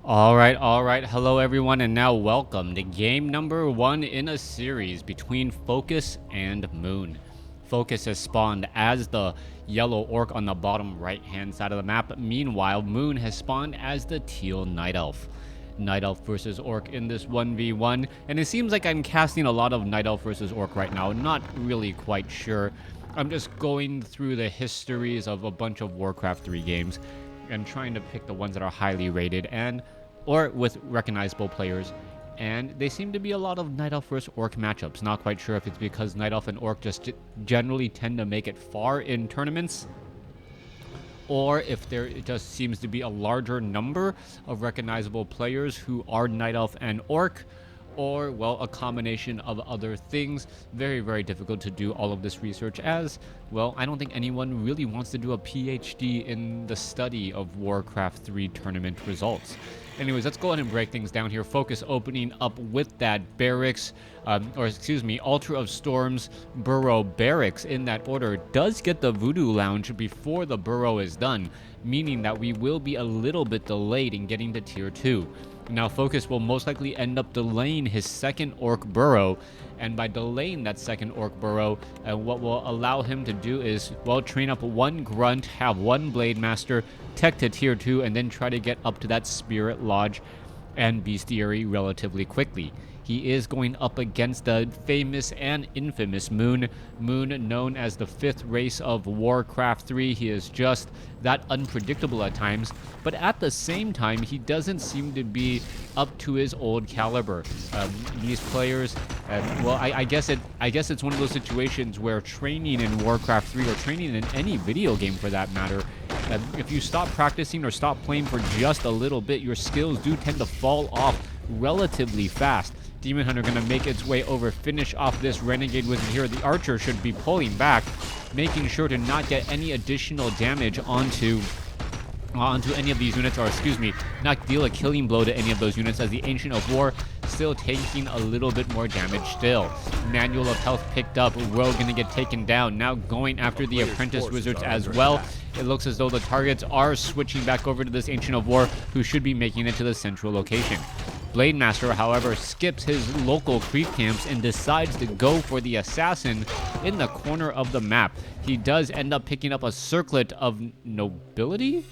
All right. Hello, everyone, and now welcome to game number 1 in a series between Focus and Moon. Focus has spawned as the yellow orc on the bottom right-hand side of the map. Meanwhile, Moon has spawned as the teal night elf. Night elf versus orc in this 1v1, and it seems like I'm casting a lot of night elf versus orc right now. Not really quite sure. I'm just going through the histories of a bunch of WarCraft 3 games and trying to pick the ones that are highly rated or with recognizable players, and they seem to be a lot of Night Elf versus Orc matchups. Not quite sure if it's because Night Elf and Orc just generally tend to make it far in tournaments, or if there just seems to be a larger number of recognizable players who are Night Elf and Orc, or, well, a combination of other things. Very, very difficult to do all of this research as, well, I don't think anyone really wants to do a PhD in the study of WarCraft 3 tournament results. Anyways, let's go ahead and break things down here. Focus opening up with that barracks, Altar of Storms Burrow barracks in that order. Does get the Voodoo Lounge before the burrow is done, meaning that we will be a little bit delayed in getting to tier 2. Now, Focus will most likely end up delaying his second Orc Burrow, and by delaying that second Orc Burrow, what will allow him to do is, well, train up one Grunt, have one Blade Master, tech to tier 2, and then try to get up to that Spirit Lodge and Bestiary relatively quickly. He is going up against the famous and infamous Moon. Moon, known as the 5th race of WarCraft 3. He is just that unpredictable at times, but at the same time, he doesn't seem to be up to his old caliber. These players, I guess it's one of those situations where training in WarCraft 3 or training in any video game for that matter, if you stop practicing or stop playing for just a little bit, your skills do tend to fall off relatively fast. Demon Hunter going to make its way over, finish off this Renegade Wizard here. The Archer should be pulling back, making sure to not get any additional damage onto any of these units, or not deal a killing blow to any of those units, as the Ancient of War still taking a little bit more damage still. Manual of Health picked up. Rogue going to get taken down. Now going after the Apprentice Wizards as well. It looks as though the targets are switching back over to this Ancient of War, who should be making it to the central location. Blade Master, however, skips his local creep camps and decides to go for the assassin in the corner of the map. He does end up picking up a Circlet of Nobility?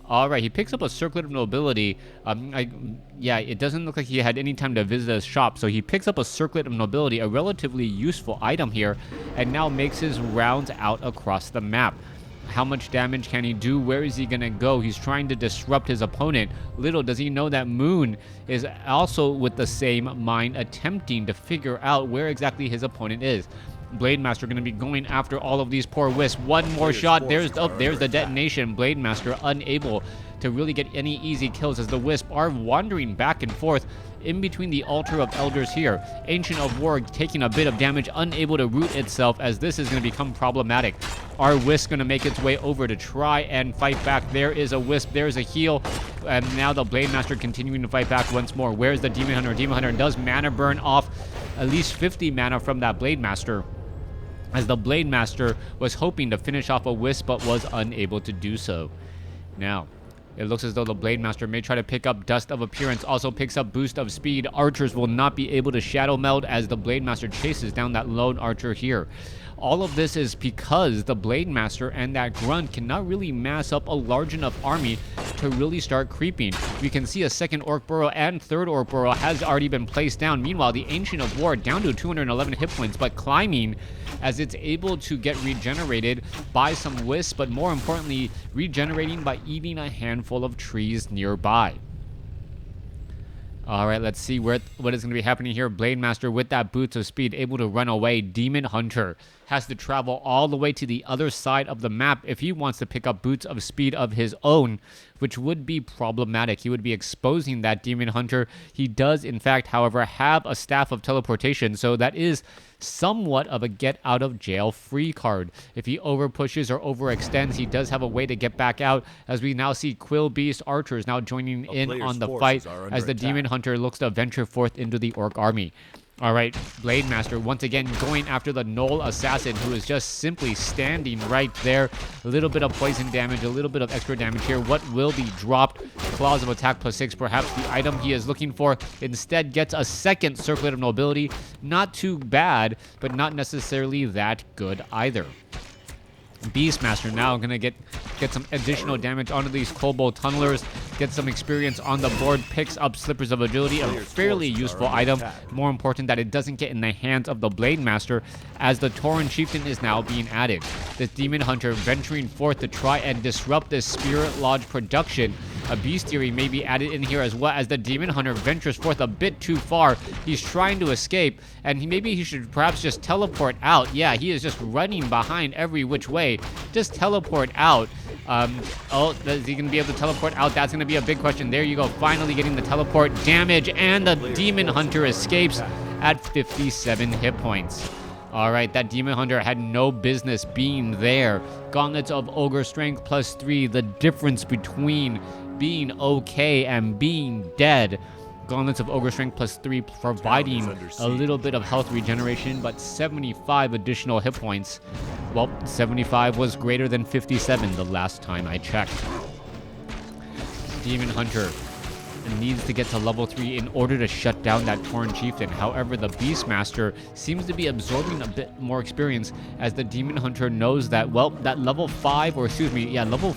Alright, he picks up a Circlet of Nobility. It doesn't look like he had any time to visit his shop, so he picks up a Circlet of Nobility, a relatively useful item here, and now makes his rounds out across the map. How much damage can he do? Where is he going to go? He's trying to disrupt his opponent. Little does he know that Moon is also with the same mind, attempting to figure out where exactly his opponent is. Blade Master going to be going after all of these poor wisps. One more shot. There's the detonation. Blade Master unable to really get any easy kills as the wisps are wandering back and forth in between the Altar of Elders here. Ancient of War taking a bit of damage, unable to root itself, as this is going to become problematic. Our Wisp going to make its way over to try and fight back. There is a Wisp, there's a heal, and now the Blade Master continuing to fight back once more. Where's the Demon Hunter? Demon Hunter does mana burn off at least 50 mana from that Blade Master, as the Blade Master was hoping to finish off a Wisp but was unable to do so. Now, it looks as though the Blade Master may try to pick up Dust of Appearance, also picks up Boost of Speed. Archers will not be able to Shadow Meld as the Blade Master chases down that lone Archer here. All of this is because the Blade Master and that Grunt cannot really mass up a large enough army to really start creeping. We can see a second Orc Burrow and third Orc Burrow has already been placed down. Meanwhile, the Ancient of War down to 211 hit points, but climbing as it's able to get regenerated by some wisps, but more importantly, regenerating by eating a handful of trees nearby. Alright, let's see what is going to be happening here. Blade Master with that Boots of Speed, able to run away. Demon Hunter has to travel all the way to the other side of the map if he wants to pick up Boots of Speed of his own, which would be problematic. He would be exposing that Demon Hunter. He does, in fact, however, have a Staff of Teleportation, so that is somewhat of a get-out-of-jail-free card. If he overpushes or overextends, he does have a way to get back out, as we now see Quill Beast Archers now joining in on the fight as the Demon Hunter looks to venture forth into the Orc army. All right, Blade Master once again going after the Null Assassin, who is just simply standing right there. A little bit of poison damage, a little bit of extra damage here. What will be dropped? Claws of Attack +6, perhaps the item he is looking for. Instead gets a second Circlet of Nobility. Not too bad, but not necessarily that good either. Beastmaster now gonna get some additional damage onto these Kobold Tunnelers, get some experience on the board, picks up Slippers of Agility, a fairly useful item. More important that it doesn't get in the hands of the Blade Master, as the Tauren Chieftain is now being added. This Demon Hunter venturing forth to try and disrupt this Spirit Lodge production. A Bestiary may be added in here as well, as the Demon Hunter ventures forth a bit too far. He's trying to escape, and maybe he should perhaps just teleport out. Yeah, he is just running behind every which way. Just teleport out. Oh, is he going to be able to teleport out? That's going to be a big question. There you go, finally getting the teleport damage, and the Demon Hunter escapes at 57 hit points. All right, that Demon Hunter had no business being there. Gauntlets of Ogre Strength +3, the difference between being okay and being dead. Gauntlets of Ogre Strength +3, providing a little bit of health regeneration, but 75 additional hit points. Well, 75 was greater than 57 the last time I checked. Demon Hunter needs to get to level 3 in order to shut down that Tauren Chieftain. However, the Beastmaster seems to be absorbing a bit more experience, as the Demon Hunter knows that, well, that level 5, or excuse me, yeah, level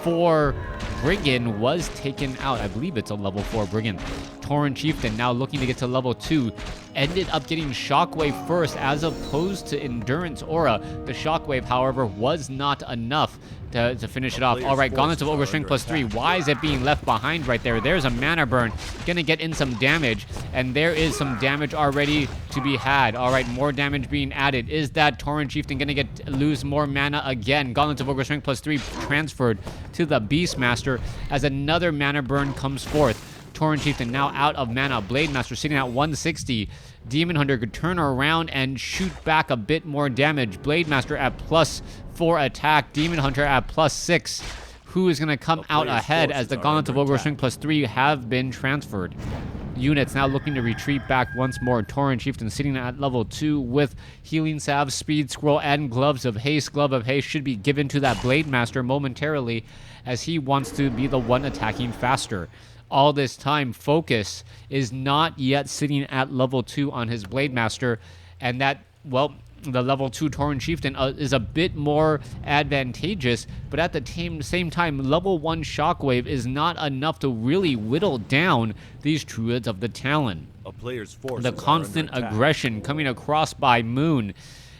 4 Brigand was taken out. I believe it's a level 4 Brigand. Tauren Chieftain now looking to get to level 2. Ended up getting Shockwave first as opposed to Endurance Aura. The Shockwave, however, was not enough to finish it off. All right, Gauntlets of Ogre Strength +3. Why is it being left behind right there? There's a mana burn. Gonna get in some damage, and there is some damage already to be had. All right, more damage being added. Is that Tauren Chieftain gonna lose more mana again? Gauntlets of Ogre Strength +3 transferred to the Beastmaster as another mana burn comes forth. Tauren Chieftain now out of mana. Blade Master sitting at 160. Demon Hunter could turn around and shoot back a bit more damage. Blade Master at +4 attack. Demon Hunter at +6. Who is going to come out ahead, as the Gauntlets of Ogre Strength +3 have been transferred. Units now looking to retreat back once more. Tauren Chieftain sitting at level 2 with Healing Salve, Speed Scroll, and Gloves of Haste. Glove of Haste should be given to that Blade Master momentarily, as he wants to be the one attacking faster. All this time, Focus is not yet sitting at level 2 on his Blade Master, and that, well, the level 2 Tauren Chieftain is a bit more advantageous, but at the same time, level 1 Shockwave is not enough to really whittle down these Druids of the Talon. The constant aggression coming across by Moon,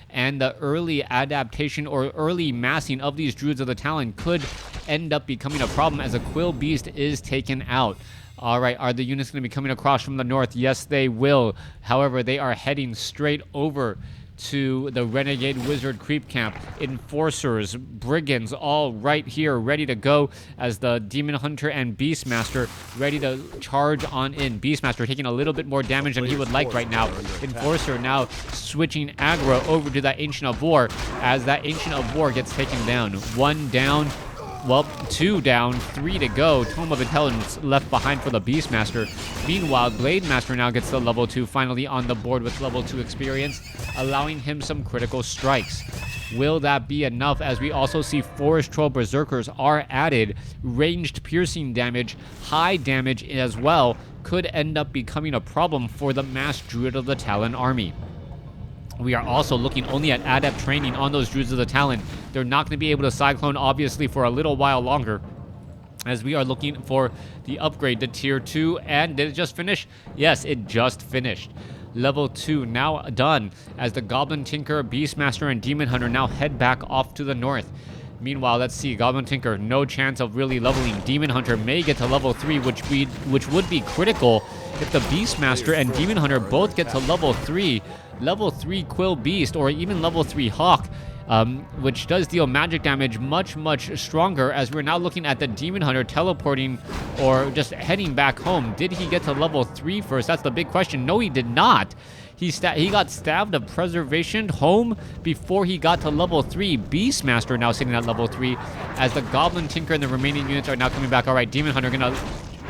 and the early adaptation or early massing of these Druids of the Talon could end up becoming a problem, as a Quill Beast is taken out. All right, are the units going to be coming across from the north? Yes, they will. However, they are heading straight over to the Renegade Wizard Creep Camp. Enforcers, Brigands, all right here, ready to go, as the Demon Hunter and Beastmaster ready to charge on in. Beastmaster taking a little bit more damage than he would like right now. Enforcer now switching aggro over to that Ancient of War, as that Ancient of War gets taken down. 1 down. Well, 2 down, 3 to go. Tome of Intelligence left behind for the Beastmaster. Meanwhile, Blade Master now gets to level 2, finally on the board with level 2 experience, allowing him some critical strikes. Will that be enough, as we also see Forest Troll Berserkers are added? Ranged piercing damage, high damage as well, could end up becoming a problem for the mass Druid of the Talon army. We are also looking only at adept training on those Druids of the Talon. They're not going to be able to Cyclone, obviously, for a little while longer, as we are looking for the upgrade to Tier 2. And did it just finish? Yes, it just finished. Level 2 now done, as the Goblin Tinker, Beastmaster, and Demon Hunter now head back off to the north. Meanwhile, let's see, Goblin Tinker, no chance of really leveling. Demon Hunter may get to level 3, which would be critical if the Beastmaster and Demon Hunter both get to level 3. Level 3 Quill Beast, or even level 3 Hawk, which does deal magic damage much stronger, as we're now looking at the Demon Hunter teleporting or just heading back home. Did he get to level 3 first? That's the big question. No, he did not. He got stabbed of Preservation home before he got to level 3. Beastmaster now sitting at level 3, as the Goblin Tinker and the remaining units are now coming back. All right, Demon Hunter gonna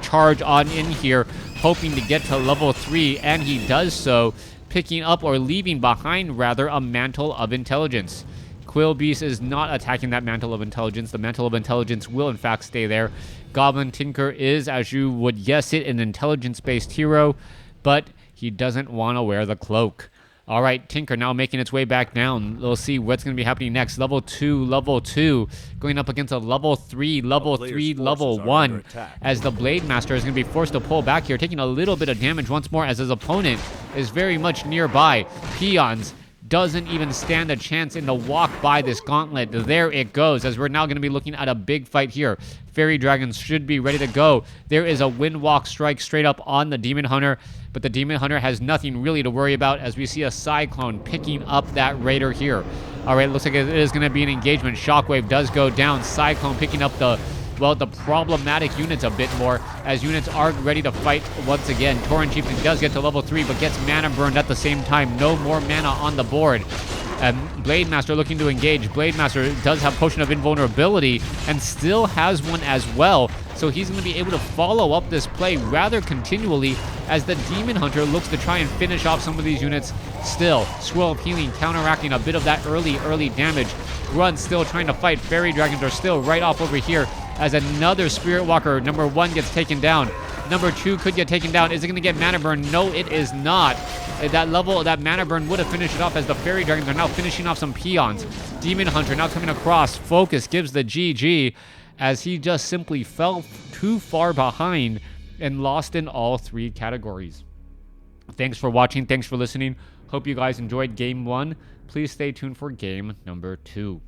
charge on in here, hoping to get to level 3, and he does so, picking up or leaving behind, rather, a Mantle of Intelligence. Quill Beast is not attacking that Mantle of Intelligence. The Mantle of Intelligence will, in fact, stay there. Goblin Tinker is, as you would guess it, an intelligence-based hero, but he doesn't want to wear the cloak. All right, Tinker now making its way back down. We'll see what's going to be happening next. Level 2, going up against a level 3, level 1, as the Blade Master is going to be forced to pull back here, taking a little bit of damage once more as his opponent is very much nearby. Peons doesn't even stand a chance in the walk by this gauntlet. There it goes, as we're now going to be looking at a big fight here. Fairy Dragons should be ready to go. There is a Windwalk strike straight up on the Demon Hunter, but the Demon Hunter has nothing really to worry about as we see a Cyclone picking up that Raider here. All right, looks like it is going to be an engagement. Shockwave does go down. Cyclone picking up the problematic units a bit more, as units are ready to fight once again. Tauren Chieftain does get to level 3, but gets mana burned at the same time. No more mana on the board. Blade Master looking to engage. Blade Master does have Potion of Invulnerability and still has one as well, so he's going to be able to follow up this play rather continually as the Demon Hunter looks to try and finish off some of these units still. Swirl of Healing counteracting a bit of that early damage. Grunt still trying to fight. Fairy Dragons are still right off over here as another Spirit Walker, number 1, gets taken down. Number 2 could get taken down. Is it going to get mana burn? No, it is not. That mana burn would have finished it off, as the Fairy Dragons are now finishing off some peons. Demon Hunter now coming across. Focus gives the GG, as he just simply fell too far behind and lost in all 3 categories. Thanks for watching. Thanks for listening. Hope you guys enjoyed game 1. Please stay tuned for game number 2.